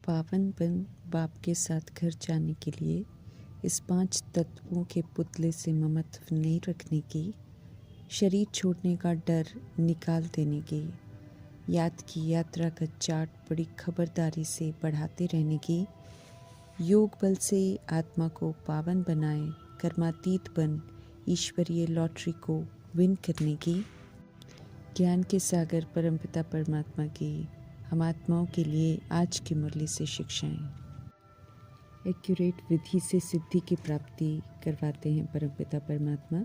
पावनपन बाप के साथ घर जाने के लिए इस 5 तत्वों के पुतले से ममत्व नहीं रखने की, शरीर छोड़ने का डर निकाल देने की, याद की यात्रा का चार्ट बड़ी खबरदारी से बढ़ाते रहने की, योग बल से आत्मा को पावन बनाए कर्मातीत बन ईश्वरीय लॉटरी को विन करने की, ज्ञान के सागर परमपिता परमात्मा की हम आत्माओं के लिए आज की मुरली से शिक्षाएं। एक्यूरेट विधि से सिद्धि की प्राप्ति करवाते हैं परमपिता परमात्मा,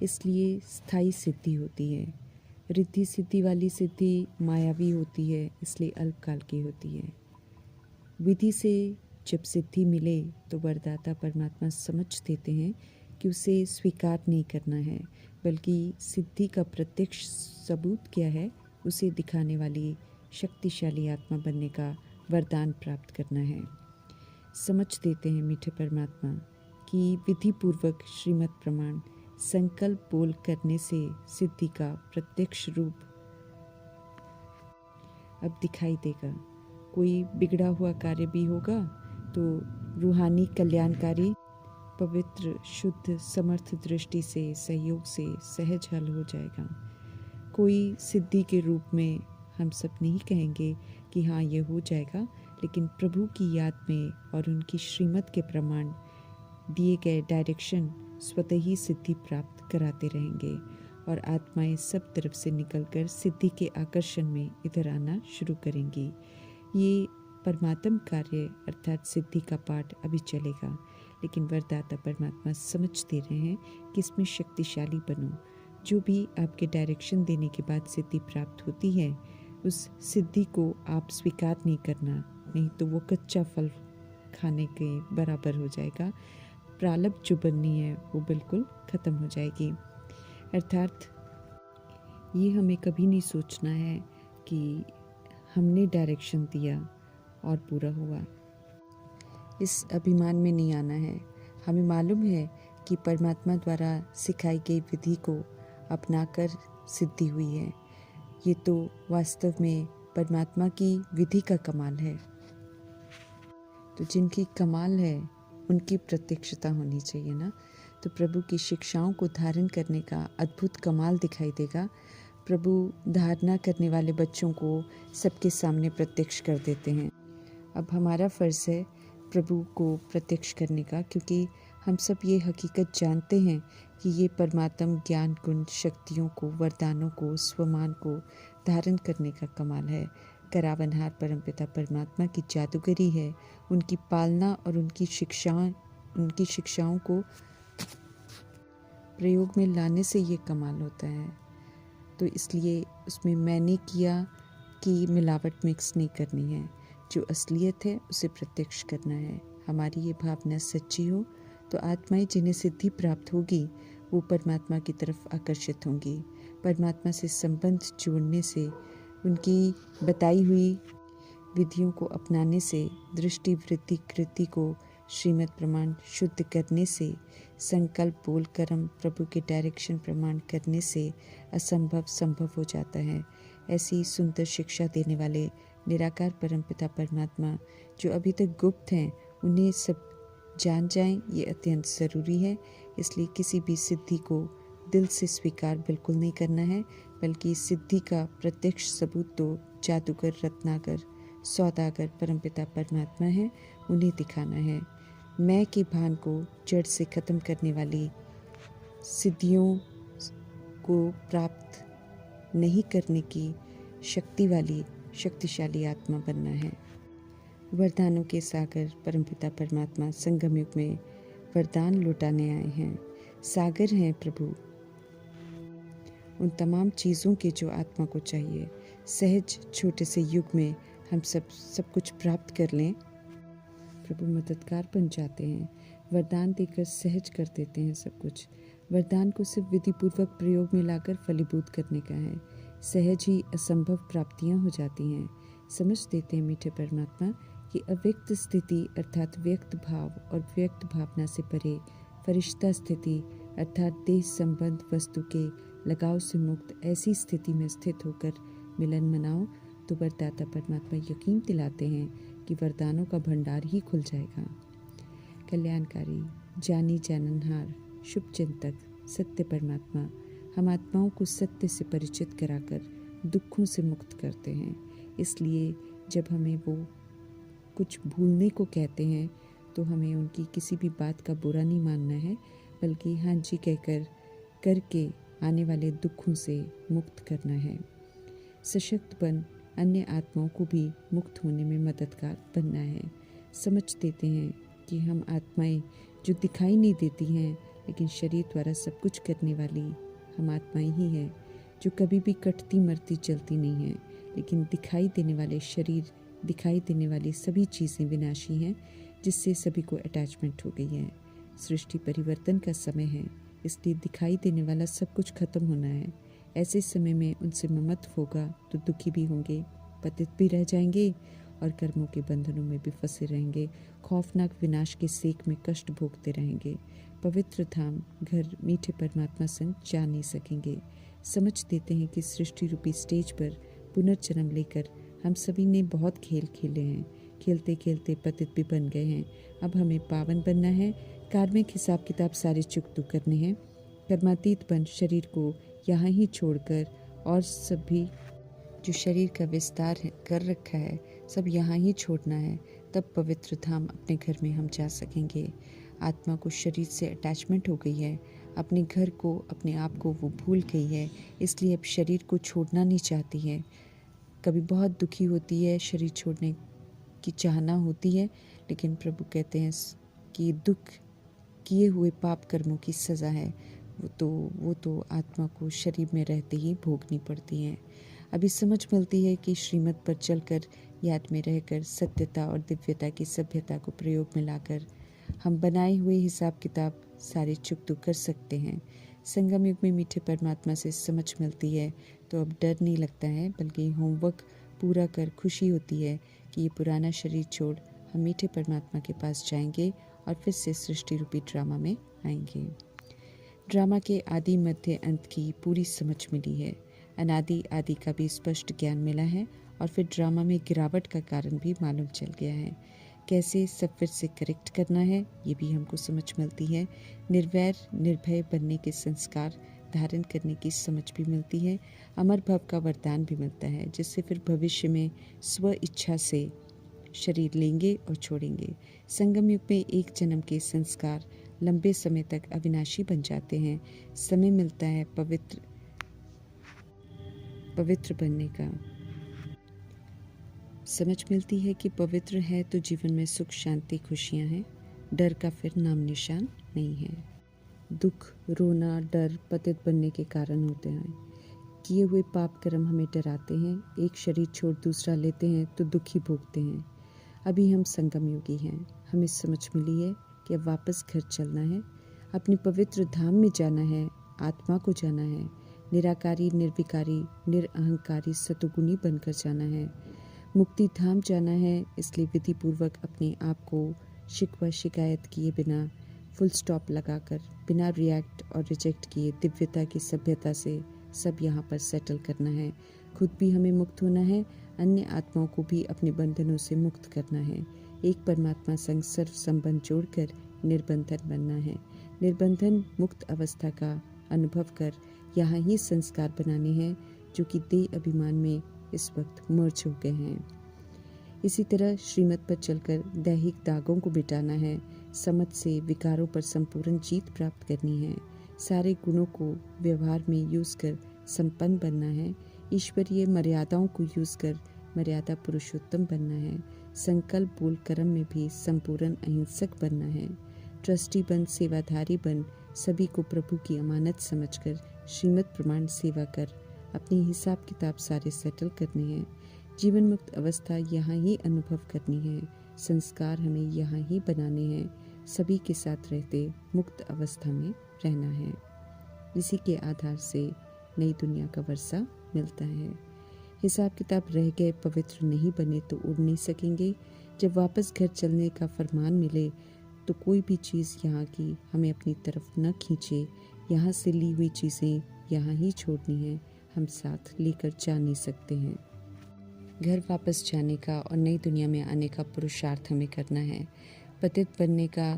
इसलिए स्थायी सिद्धि होती है। रिद्धि सिद्धि वाली सिद्धि मायावी होती है, इसलिए अल्पकाल की होती है। विधि से जब सिद्धि मिले तो वरदाता परमात्मा समझ देते हैं कि उसे स्वीकार नहीं करना है, बल्कि सिद्धि का प्रत्यक्ष सबूत क्या है उसे दिखाने वाली शक्तिशाली आत्मा बनने का वरदान प्राप्त करना है। समझ देते हैं मीठे परमात्मा कि विधि पूर्वक श्रीमद् प्रमाण संकल्प बोल करने से सिद्धि का प्रत्यक्ष रूप अब दिखाई देगा। कोई बिगड़ा हुआ कार्य भी होगा तो रूहानी कल्याणकारी पवित्र शुद्ध समर्थ दृष्टि से सहयोग से सहज हल हो जाएगा। कोई सिद्धि के रूप में हम सब नहीं कहेंगे कि हाँ ये हो जाएगा, लेकिन प्रभु की याद में और उनकी श्रीमत के प्रमाण दिए गए डायरेक्शन स्वतः ही सिद्धि प्राप्त कराते रहेंगे और आत्माएं सब तरफ से निकलकर सिद्धि के आकर्षण में इधर आना शुरू करेंगी। ये परमात्म कार्य अर्थात सिद्धि का पाठ अभी चलेगा, लेकिन वरदाता परमात्मा समझ दे रहे हैं कि इसमें शक्तिशाली बनो। जो भी आपके डायरेक्शन देने के बाद सिद्धि प्राप्त होती है, उस सिद्धि को आप स्वीकार नहीं करना, नहीं तो वो कच्चा फल खाने के बराबर हो जाएगा। प्रारब्ध जो बननी है वो बिल्कुल ख़त्म हो जाएगी। अर्थात ये हमें कभी नहीं सोचना है कि हमने डायरेक्शन दिया और पूरा हुआ, इस अभिमान में नहीं आना है। हमें मालूम है कि परमात्मा द्वारा सिखाई गई विधि को अपनाकर सिद्धि हुई है। ये तो वास्तव में परमात्मा की विधि का कमाल है। तो जिनकी कमाल है उनकी प्रत्यक्षता होनी चाहिए ना। तो प्रभु की शिक्षाओं को धारण करने का अद्भुत कमाल दिखाई देगा। प्रभु धारणा करने वाले बच्चों को सबके सामने प्रत्यक्ष कर देते हैं। अब हमारा फ़र्ज़ है प्रभु को प्रत्यक्ष करने का, क्योंकि हम सब ये हकीकत जानते हैं कि ये परमात्म ज्ञान गुण शक्तियों को, वरदानों को, स्वमान को धारण करने का कमाल है। करावनहार परमपिता परमात्मा की जादूगरी है। उनकी पालना और उनकी शिक्षाओं को प्रयोग में लाने से ये कमाल होता है। तो इसलिए उसमें मैंने किया कि मिलावट मिक्स नहीं करनी है। जो असलियत है उसे प्रत्यक्ष करना है। हमारी ये भावना सच्ची हो तो आत्माएं जिन्हें सिद्धि प्राप्त होगी वो परमात्मा की तरफ आकर्षित होंगी। परमात्मा से संबंध जोड़ने से, उनकी बताई हुई विधियों को अपनाने से, दृष्टि वृत्ति कृति को श्रीमद् प्रमाण शुद्ध करने से, संकल्प बोल कर्म प्रभु के डायरेक्शन प्रमाण करने से असंभव संभव हो जाता है। ऐसी सुंदर शिक्षा देने वाले निराकार परमपिता परमात्मा जो अभी तक गुप्त हैं, उन्हें सब जान जाएं, ये अत्यंत ज़रूरी है। इसलिए किसी भी सिद्धि को दिल से स्वीकार बिल्कुल नहीं करना है, बल्कि सिद्धि का प्रत्यक्ष सबूत तो जादूगर, रत्नाकर, सौदागर परमपिता परमात्मा है, उन्हें दिखाना है। मैं के भान को जड़ से ख़त्म करने वाली सिद्धियों को प्राप्त नहीं करने की शक्ति वाली शक्तिशाली आत्मा बनना है। वरदानों के सागर परमपिता परमात्मा संगम युग में वरदान लौटाने आए हैं। सागर हैं प्रभु उन तमाम चीज़ों के जो आत्मा को चाहिए। सहज छोटे से युग में हम सब कुछ प्राप्त कर लें। प्रभु मददगार बन जाते हैं, वरदान देकर सहज कर देते हैं सब कुछ। वरदान को सिर्फ विधि पूर्वक प्रयोग में लाकर फलीभूत करने का है। सहज ही असंभव प्राप्तियां हो जाती हैं। समझ देते हैं मीठे परमात्मा कि अव्यक्त स्थिति अर्थात व्यक्त भाव और व्यक्त भावना से परे फरिश्ता स्थिति अर्थात देह संबंध वस्तु के लगाव से मुक्त ऐसी स्थिति में स्थित होकर मिलन मनाओ तो वरदाता परमात्मा यकीन दिलाते हैं कि वरदानों का भंडार ही खुल जाएगा। कल्याणकारी, जानी जाननहार, शुभ चिंतक, सत्य परमात्मा हम आत्माओं को सत्य से परिचित कराकर दुखों से मुक्त करते हैं। इसलिए जब हमें वो कुछ भूलने को कहते हैं तो हमें उनकी किसी भी बात का बुरा नहीं मानना है, बल्कि हाँ जी कहकर करके आने वाले दुखों से मुक्त करना है। सशक्त बन अन्य आत्माओं को भी मुक्त होने में मददगार बनना है। समझ देते हैं कि हम आत्माएं जो दिखाई नहीं देती हैं लेकिन शरीर द्वारा सब कुछ करने वाली हम आत्माएं ही हैं, जो कभी भी कटती मरती चलती नहीं हैं, लेकिन दिखाई देने वाले शरीर, दिखाई देने वाली सभी चीज़ें विनाशी हैं, जिससे सभी को अटैचमेंट हो गई है। सृष्टि परिवर्तन का समय है, इसलिए दिखाई देने वाला सब कुछ खत्म होना है। ऐसे समय में उनसे ममत्व होगा तो दुखी भी होंगे, पतित भी रह जाएंगे और कर्मों के बंधनों में भी फंसे रहेंगे, खौफनाक विनाश के सेक में कष्ट भोगते रहेंगे। पवित्र धाम घर मीठे परमात्मा संग जा नहीं सकेंगे। समझ देते हैं कि सृष्टि रूपी स्टेज पर पुनर्जन्म लेकर हम सभी ने बहुत खेल खेले हैं, खेलते खेलते पतित भी बन गए हैं। अब हमें पावन बनना है, कार्मिक हिसाब किताब सारे चुकतू करने हैं, कर्मातीत बन शरीर को यहाँ ही छोड़कर और सभी जो शरीर का विस्तार कर रखा है सब यहाँ ही छोड़ना है। तब पवित्र धाम अपने घर में हम जा सकेंगे। आत्मा को शरीर से अटैचमेंट हो गई है, अपने घर को, अपने आप को वो भूल गई है, इसलिए अब शरीर को छोड़ना नहीं चाहती है। कभी बहुत दुखी होती है, शरीर छोड़ने की चाहना होती है, लेकिन प्रभु कहते हैं कि दुख किए हुए पाप कर्मों की सज़ा है, वो तो आत्मा को शरीर में रहते ही भोगनी पड़ती है। अभी समझ मिलती है कि श्रीमत पर चलकर, याद में रहकर सत्यता और दिव्यता की सभ्यता को प्रयोग में लाकर हम बनाए हुए हिसाब किताब सारे चुकतू कर सकते हैं। संगम युग में मीठे परमात्मा से समझ मिलती है तो अब डर नहीं लगता है, बल्कि होमवर्क पूरा कर खुशी होती है कि ये पुराना शरीर छोड़ हम मीठे परमात्मा के पास जाएंगे और फिर से सृष्टि रूपी ड्रामा में आएंगे। ड्रामा के आदि मध्य अंत की पूरी समझ मिली है, अनादि आदि का भी स्पष्ट ज्ञान मिला है और फिर ड्रामा में गिरावट का कारण भी मालूम चल गया है। कैसे सब फिर से करेक्ट करना है ये भी हमको समझ मिलती है। निर्वैर निर्भय बनने के संस्कार धारण करने की समझ भी मिलती है। अमर भव का वरदान भी मिलता है, जिससे फिर भविष्य में स्व इच्छा से शरीर लेंगे और छोड़ेंगे। संगम युग में एक जन्म के संस्कार लंबे समय तक अविनाशी बन जाते हैं। समय मिलता है पवित्र बनने का। समझ मिलती है कि पवित्र है तो जीवन में सुख शांति खुशियां हैं, डर का फिर नाम निशान नहीं है। दुख, रोना, डर पतित बनने के कारण होते हैं। किए हुए पाप कर्म हमें डराते हैं, एक शरीर छोड़ दूसरा लेते हैं तो दुखी भोगते हैं। अभी हम संगम योगी हैं, हमें समझ मिली है कि अब वापस घर चलना है, अपनी पवित्र धाम में जाना है, आत्मा को जाना है, निराकारी निर्विकारी निरअहंकारी सतुगुणी बनकर जाना है, मुक्ति धाम जाना है। इसलिए विधि पूर्वक अपने आप को शिकवा शिकायत किए बिना फुल स्टॉप लगाकर, बिना रिएक्ट और रिजेक्ट किए दिव्यता की सभ्यता से सब यहाँ पर सेटल करना है। खुद भी हमें मुक्त होना है, अन्य आत्माओं को भी अपने बंधनों से मुक्त करना है। एक परमात्मा संग सर्व संबंध जोड़कर निर्बंधन बनना है। निर्बंधन मुक्त अवस्था का अनुभव कर यहाँ ही संस्कार बनाने हैं, जो कि देह अभिमान में इस वक्त मर्ज हो गए हैं। इसी तरह श्रीमत पर चलकर दैहिक दागों को मिटाना है, समझ से विकारों पर संपूर्ण जीत प्राप्त करनी है, सारे गुणों को व्यवहार में यूज कर संपन्न बनना है, ईश्वरीय मर्यादाओं को यूज कर मर्यादा पुरुषोत्तम बनना है, संकल्प बोल कर्म में भी संपूर्ण अहिंसक बनना है, ट्रस्टी बन सेवाधारी बन सभी को प्रभु की अमानत समझकर श्रीमत प्रमाण सेवा कर अपनी हिसाब किताब सारे सेटल करने हैं। जीवन मुक्त अवस्था यहाँ ही अनुभव करनी है, संस्कार हमें यहाँ ही बनाने हैं, सभी के साथ रहते मुक्त अवस्था में रहना है। इसी के आधार से नई दुनिया का वर्षा मिलता है। हिसाब किताब रह गए, पवित्र नहीं बने तो उड़ नहीं सकेंगे। जब वापस घर चलने का फरमान मिले तो कोई भी चीज़ यहाँ की हमें अपनी तरफ न खींचे, यहाँ से ली हुई चीज़ें यहाँ ही छोड़नी है, हम साथ लेकर जा नहीं सकते हैं। घर वापस जाने का और नई दुनिया में आने का पुरुषार्थ हमें करना है। पतित बनने का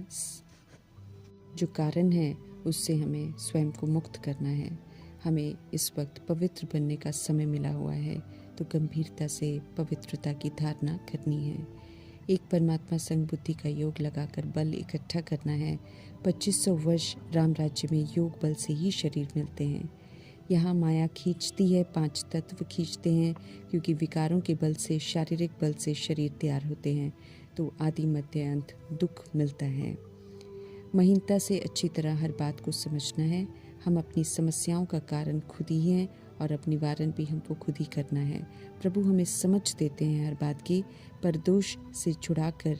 जो कारण है उससे हमें स्वयं को मुक्त करना है। हमें इस वक्त पवित्र बनने का समय मिला हुआ है, तो गंभीरता से पवित्रता की धारणा करनी है। एक परमात्मा संग बुद्धि का योग लगाकर बल इकट्ठा करना है। 2500 वर्ष राम राज्य में योग बल से ही शरीर मिलते हैं। यहाँ माया खींचती है, 5 तत्व खींचते हैं, क्योंकि विकारों के बल से, शारीरिक बल से शरीर तैयार होते हैं, तो आदि मध्य अंत दुख मिलता है। महीनता से अच्छी तरह हर बात को समझना है। हम अपनी समस्याओं का कारण खुद ही हैं और अब निवारण भी हमको खुद ही करना है। प्रभु हमें समझ देते हैं हर बात की, पर दोष से छुड़ाकर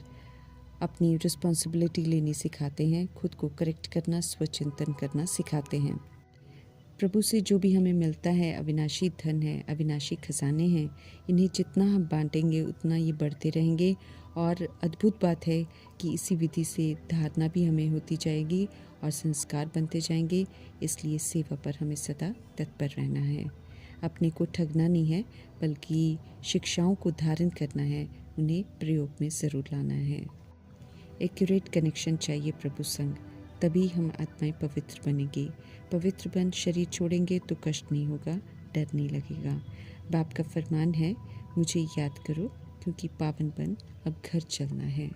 अपनी रिस्पॉन्सिबिलिटी लेनी सिखाते हैं। खुद को करेक्ट करना, स्वचिंतन करना सिखाते हैं। प्रभु से जो भी हमें मिलता है अविनाशी धन है, अविनाशी खजाने हैं। इन्हें जितना हम बांटेंगे उतना ये बढ़ते रहेंगे। और अद्भुत बात है कि इसी विधि से धारणा भी हमें होती जाएगी और संस्कार बनते जाएंगे। इसलिए सेवा पर हमें सदा तत्पर रहना है। अपने को ठगना नहीं है, बल्कि शिक्षाओं को धारण करना है, उन्हें प्रयोग में ज़रूर लाना है। एक्यूरेट कनेक्शन चाहिए प्रभु संग, तभी हम आत्माएं पवित्र बनेंगी। पवित्र बन शरीर छोड़ेंगे तो कष्ट नहीं होगा, डर नहीं लगेगा। बाप का फरमान है, मुझे याद करो क्योंकि पावन बन अब घर चलना है।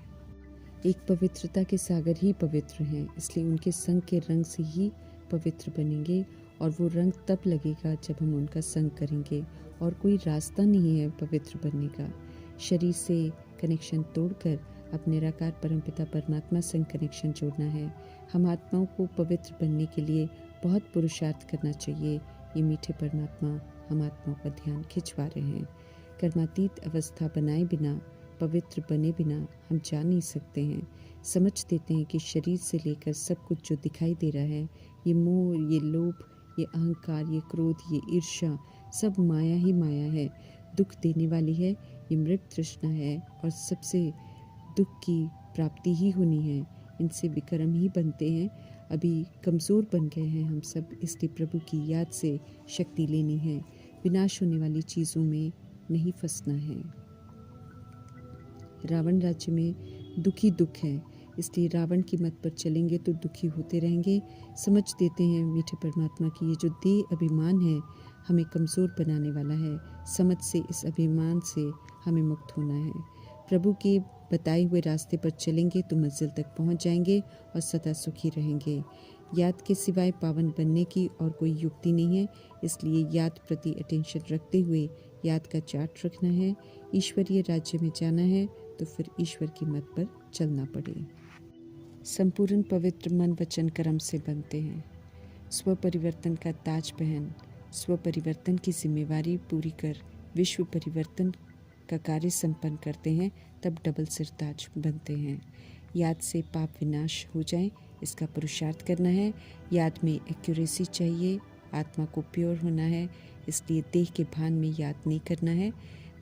एक पवित्रता के सागर ही पवित्र हैं, इसलिए उनके संग के रंग से ही पवित्र बनेंगे। और वो रंग तब लगेगा जब हम उनका संग करेंगे, और कोई रास्ता नहीं है पवित्र बनने का। शरीर से कनेक्शन तोड़कर अब निराकार परमपिता परमात्मा संग कनेक्शन जोड़ना है। हम आत्माओं को पवित्र बनने के लिए बहुत पुरुषार्थ करना चाहिए। ये मीठे परमात्मा हम आत्माओं का ध्यान खिंचवा रहे हैं। कर्मातीत अवस्था बनाए बिना, पवित्र बने बिना हम जा नहीं सकते हैं। समझ देते हैं कि शरीर से लेकर सब कुछ जो दिखाई दे रहा है, ये मोह, ये लोभ, ये अहंकार, ये क्रोध, ये ईर्ष्या, सब माया ही माया है, दुख देने वाली है। ये मृत तृष्णा है और सबसे दुख की प्राप्ति ही होनी है। इनसे विक्रम ही बनते हैं। अभी कमज़ोर बन गए हैं हम सब, इसलिए प्रभु की याद से शक्ति लेनी है। विनाश होने वाली चीज़ों में नहीं फंसना है। रावण राज्य में दुखी दुख है, इसलिए रावण की मत पर चलेंगे तो दुखी होते रहेंगे। समझ देते हैं मीठे परमात्मा की ये जो देह अभिमान है हमें कमज़ोर बनाने वाला है। समझ से इस अभिमान से हमें मुक्त होना है। प्रभु के बताए हुए रास्ते पर चलेंगे तो मंजिल तक पहुंच जाएंगे और सदा सुखी रहेंगे। याद के सिवाय पावन बनने की और कोई युक्ति नहीं है, इसलिए याद प्रति अटेंशन रखते हुए याद का चार्ट रखना है। ईश्वरीय राज्य में जाना है तो फिर ईश्वर की मत पर चलना पड़े। संपूर्ण पवित्र मन वचन कर्म से बनते हैं। स्व परिवर्तन का ताज पहन, स्व परिवर्तन की जिम्मेवारी पूरी कर विश्व परिवर्तन का कार्य संपन्न करते हैं, तब डबल सिर ताज बनते हैं। याद से पाप विनाश हो जाए, इसका पुरुषार्थ करना है। याद में एक्यूरेसी चाहिए, आत्मा को प्योर होना है, इसलिए देह के भान में याद नहीं करना है।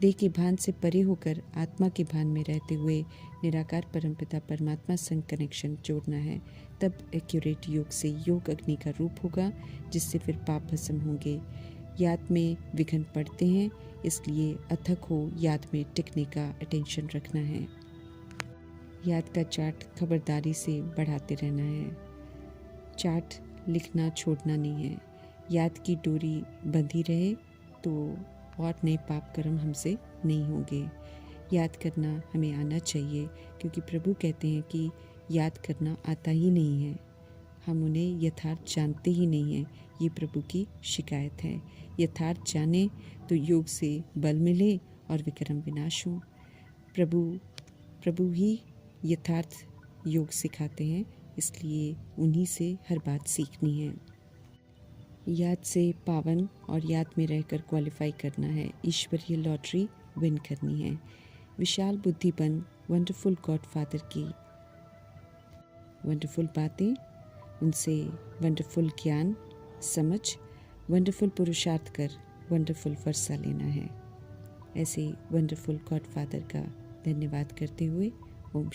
देह के भान से परे होकर आत्मा के भान में रहते हुए निराकार परमपिता परमात्मा संग कनेक्शन जोड़ना है। तब एक्यूरेट योग से योग अग्नि का रूप होगा, जिससे फिर पाप भस्म होंगे। याद में विघ्न पड़ते हैं, इसलिए अथक हो याद में टिकने का अटेंशन रखना है। याद का चार्ट खबरदारी से बढ़ाते रहना है। चार्ट लिखना छोड़ना नहीं है। याद की डोरी बंधी रहे तो और नए पाप कर्म हमसे नहीं होंगे। याद करना हमें आना चाहिए, क्योंकि प्रभु कहते हैं कि याद करना आता ही नहीं है। हम उन्हें यथार्थ जानते ही नहीं हैं, ये प्रभु की शिकायत है। यथार्थ जाने तो योग से बल मिले और विक्रम विनाश हो। प्रभु ही यथार्थ योग सिखाते हैं, इसलिए उन्हीं से हर बात सीखनी है। याद से पावन और याद में रहकर क्वालिफाई करना है। ईश्वरीय लॉटरी विन करनी है। विशाल बुद्धि बन वंडरफुल गॉड फादर की वंडरफुल बातें, उनसे वंडरफुल ज्ञान, समझ, वंडरफुल पुरुषार्थ कर वंडरफुल वर्षा लेना है। ऐसे वंडरफुल गॉड फादर का धन्यवाद करते हुए ओम